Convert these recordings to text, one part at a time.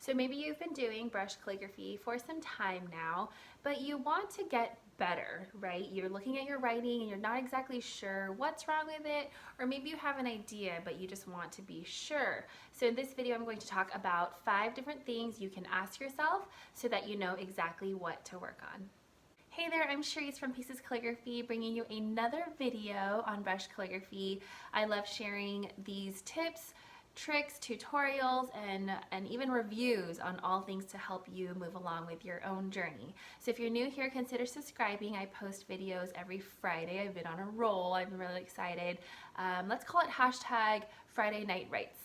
So maybe you've been doing brush calligraphy for some time now, but you want to get better, right? You're looking at your writing and you're not exactly sure what's wrong with it, or maybe you have an idea, but you just want to be sure. So in this video, I'm going to talk about 5 different things you can ask yourself so that you know exactly what to work on. Hey there, I'm Cherise from Pieces Calligraphy, bringing you another video on brush calligraphy. I love sharing these tips, tricks, tutorials, and even reviews on all things to help you move along with your own journey. So if you're new here, consider subscribing. I post videos every Friday. I've been on a roll. I've been really excited. Let's call it hashtag Friday Night Writes.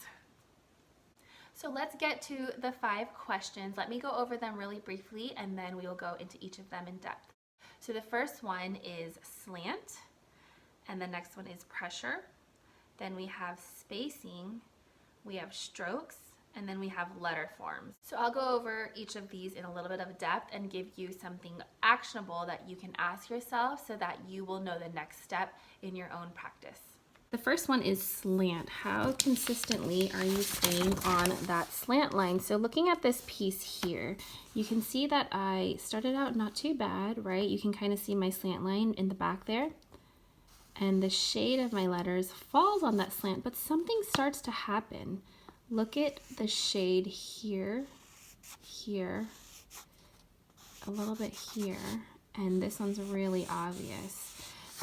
So let's get to the 5 questions. Let me go over them really briefly, and then we will go into each of them in depth. So the first one is slant, and the next one is pressure. Then we have spacing, we have strokes, and then we have letter forms. So I'll go over each of these in a little bit of depth and give you something actionable that you can ask yourself so that you will know the next step in your own practice. The first one is slant. How consistently are you staying on that slant line? So looking at this piece here, you can see that I started out not too bad, right? You can kind of see my slant line in the back there. And the shade of my letters falls on that slant, but something starts to happen. Look at the shade here, here, a little bit here, and this one's really obvious.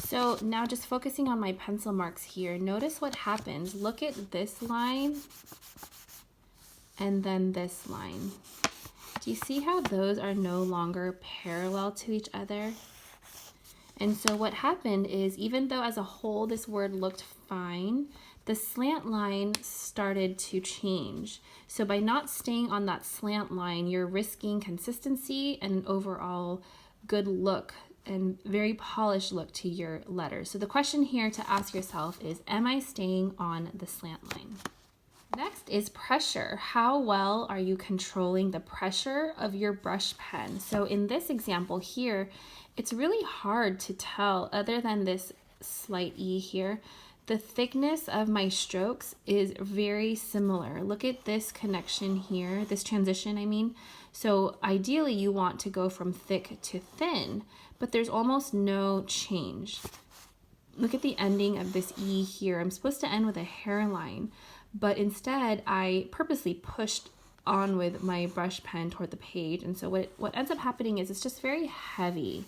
So now just focusing on my pencil marks here, notice what happens. Look at this line and then this line. Do you see how those are no longer parallel to each other? And so what happened is, even though as a whole this word looked fine, the slant line started to change. So by not staying on that slant line, you're risking consistency and an overall good look and very polished look to your letters. So the question here to ask yourself is, am I staying on the slant line? Next is pressure. How well are you controlling the pressure of your brush pen? So in this example here, it's really hard to tell, other than this slight E here, the thickness of my strokes is very similar. Look at this connection here, this transition, I mean. So ideally you want to go from thick to thin, but there's almost no change. Look at the ending of this E here. I'm supposed to end with a hairline, but instead I purposely pushed on with my brush pen toward the page. And so what ends up happening is it's just very heavy.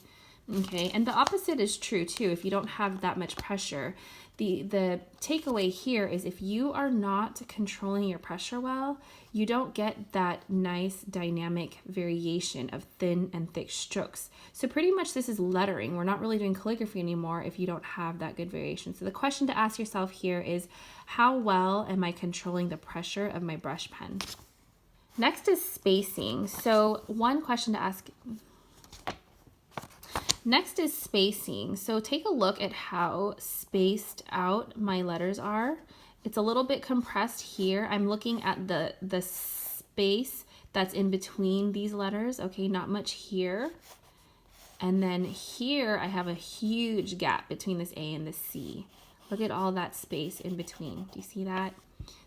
Okay, and the opposite is true too. If you don't have that much pressure, the takeaway here is if you are not controlling your pressure well, you don't get that nice dynamic variation of thin and thick strokes. So pretty much this is lettering. We're not really doing calligraphy anymore if you don't have that good variation. So the question to ask yourself here is, how well am I controlling the pressure of my brush pen? Next is spacing. So one question to ask. Next is spacing. So take a look at how spaced out my letters are. It's a little bit compressed here. I'm looking at the space that's in between these letters. Okay, not much here. And then here I have a huge gap between this A and this C. Look at all that space in between. Do you see that?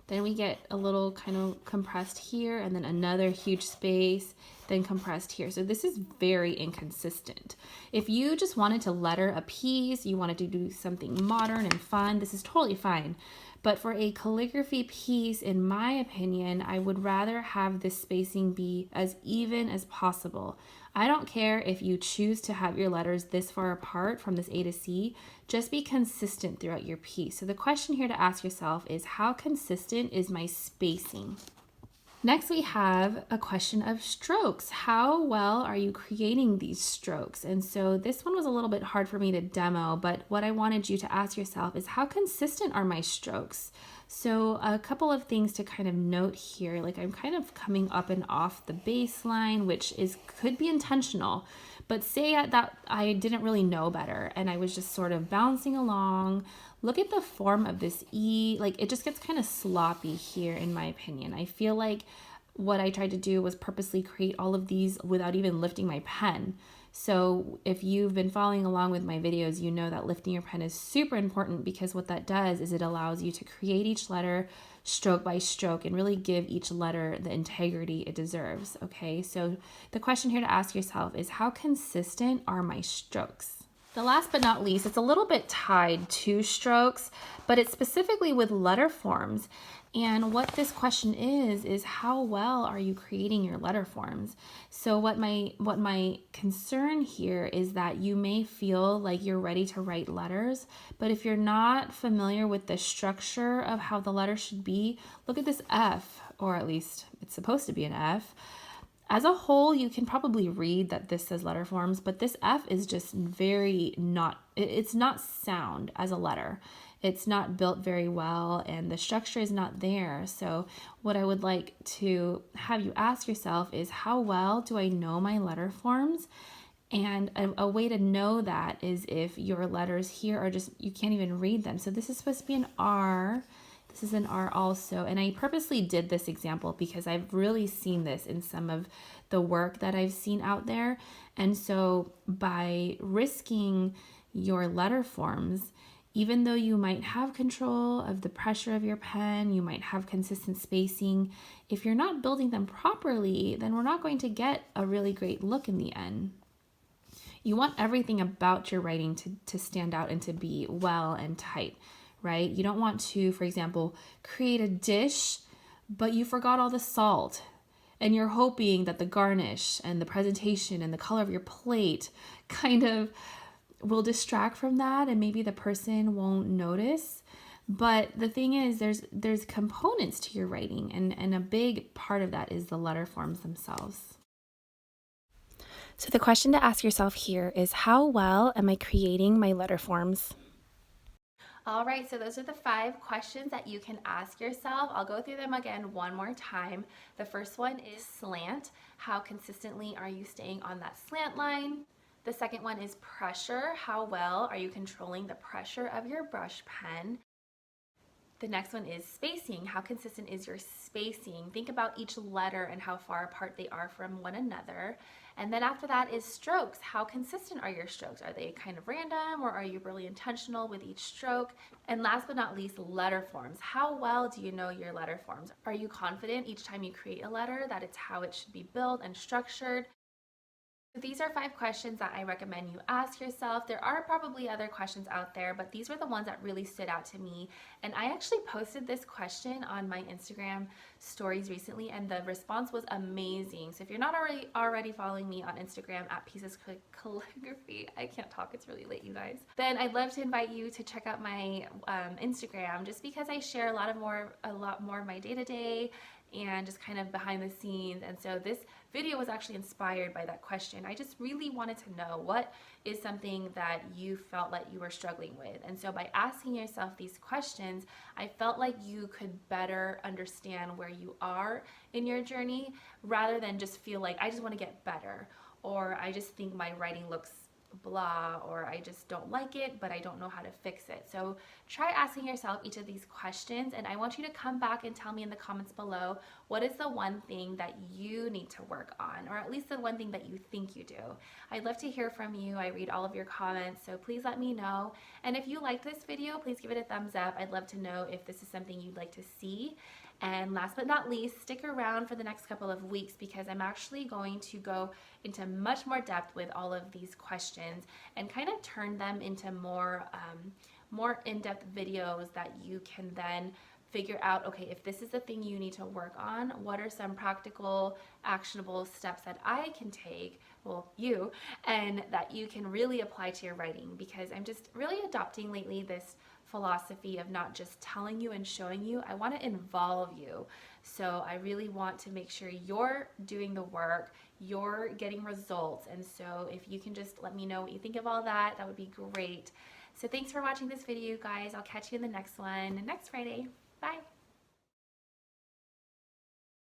Then we get a little kind of compressed here, and then another huge space, then compressed here. So this is very inconsistent. If you just wanted to letter a piece, you wanted to do something modern and fun, this is totally fine. But for a calligraphy piece, in my opinion, I would rather have this spacing be as even as possible. I don't care if you choose to have your letters this far apart from this A to C, just be consistent throughout your piece. So the question here to ask yourself is, how consistent is my spacing? Next, we have a question of strokes. How well are you creating these strokes? And so this one was a little bit hard for me to demo, but what I wanted you to ask yourself is, how consistent are my strokes? So a couple of things to kind of note here, like I'm kind of coming up and off the baseline, which could be intentional, but say that I didn't really know better and I was just sort of bouncing along. Look at the form of this E, like it just gets kind of sloppy here in my opinion. I feel like what I tried to do was purposely create all of these without even lifting my pen. So if you've been following along with my videos, you know that lifting your pen is super important, because what that does is it allows you to create each letter stroke by stroke and really give each letter the integrity it deserves. Okay, so the question here to ask yourself is, how consistent are my strokes? The last but not least, it's a little bit tied to strokes, but it's specifically with letter forms. And what this question is how well are you creating your letter forms? So what my concern here is that you may feel like you're ready to write letters, but if you're not familiar with the structure of how the letter should be, look at this F, or at least it's supposed to be an F. As a whole, you can probably read that this says letter forms, but this F is just very not, it's not sound as a letter. It's not built very well, and the structure is not there. So what I would like to have you ask yourself is, how well do I know my letter forms? And a way to know that is if your letters here are just, you can't even read them. So this is supposed to be an R. This is an R also, and I purposely did this example because I've really seen this in some of the work that I've seen out there. And so by risking your letter forms, even though you might have control of the pressure of your pen, you might have consistent spacing, if you're not building them properly, then we're not going to get a really great look in the end. You want everything about your writing to stand out and to be well and tight, right? You don't want to, for example, create a dish, but you forgot all the salt, and you're hoping that the garnish and the presentation and the color of your plate kind of will distract from that, and maybe the person won't notice. But the thing is, there's components to your writing, and a big part of that is the letter forms themselves. So the question to ask yourself here is, how well am I creating my letter forms? All right, so those are the 5 questions that you can ask yourself. I'll go through them again one more time. The first one is slant. How consistently are you staying on that slant line? The second one is pressure. How well are you controlling the pressure of your brush pen? The next one is spacing. How consistent is your spacing? Think about each letter and how far apart they are from one another. And then after that is strokes. How consistent are your strokes? Are they kind of random, or are you really intentional with each stroke? And last but not least, letter forms. How well do you know your letter forms? Are you confident each time you create a letter that it's how it should be built and structured? These are 5 questions that I recommend you ask yourself. There are probably other questions out there, but these were the ones that really stood out to me. And I actually posted this question on my Instagram stories recently, and the response was amazing. So if you're not already following me on Instagram at Pieces Calligraphy, I can't talk, it's really late, you guys, then I'd love to invite you to check out my Instagram, just because I share a lot more of my day-to-day and just kind of behind the scenes. And so this video was actually inspired by that question. I just really wanted to know, what is something that you felt like you were struggling with? And so by asking yourself these questions, I felt like you could better understand where you are in your journey, rather than just feel like, I just want to get better, or I just think my writing looks blah, or I just don't like it, but I don't know how to fix it. So try asking yourself each of these questions, and I want you to come back and tell me in the comments below, what is the one thing that you need to work on, or at least the one thing that you think you do. I'd love to hear from you. I read all of your comments, so please let me know. And if you like this video, please give it a thumbs up. I'd love to know if this is something you'd like to see. And last but not least, stick around for the next couple of weeks, because I'm actually going to go into much more depth with all of these questions and kind of turn them into more in-depth videos that you can then figure out, okay, if this is the thing you need to work on, what are some practical, actionable steps that I can take, well, you, and that you can really apply to your writing. Because I'm just really adopting lately this philosophy of not just telling you and showing you, I want to involve you. So I really want to make sure you're doing the work, you're getting results. And so if you can just let me know what you think of all that, that would be great. So thanks for watching this video, guys. I'll catch you in the next one next Friday. Bye.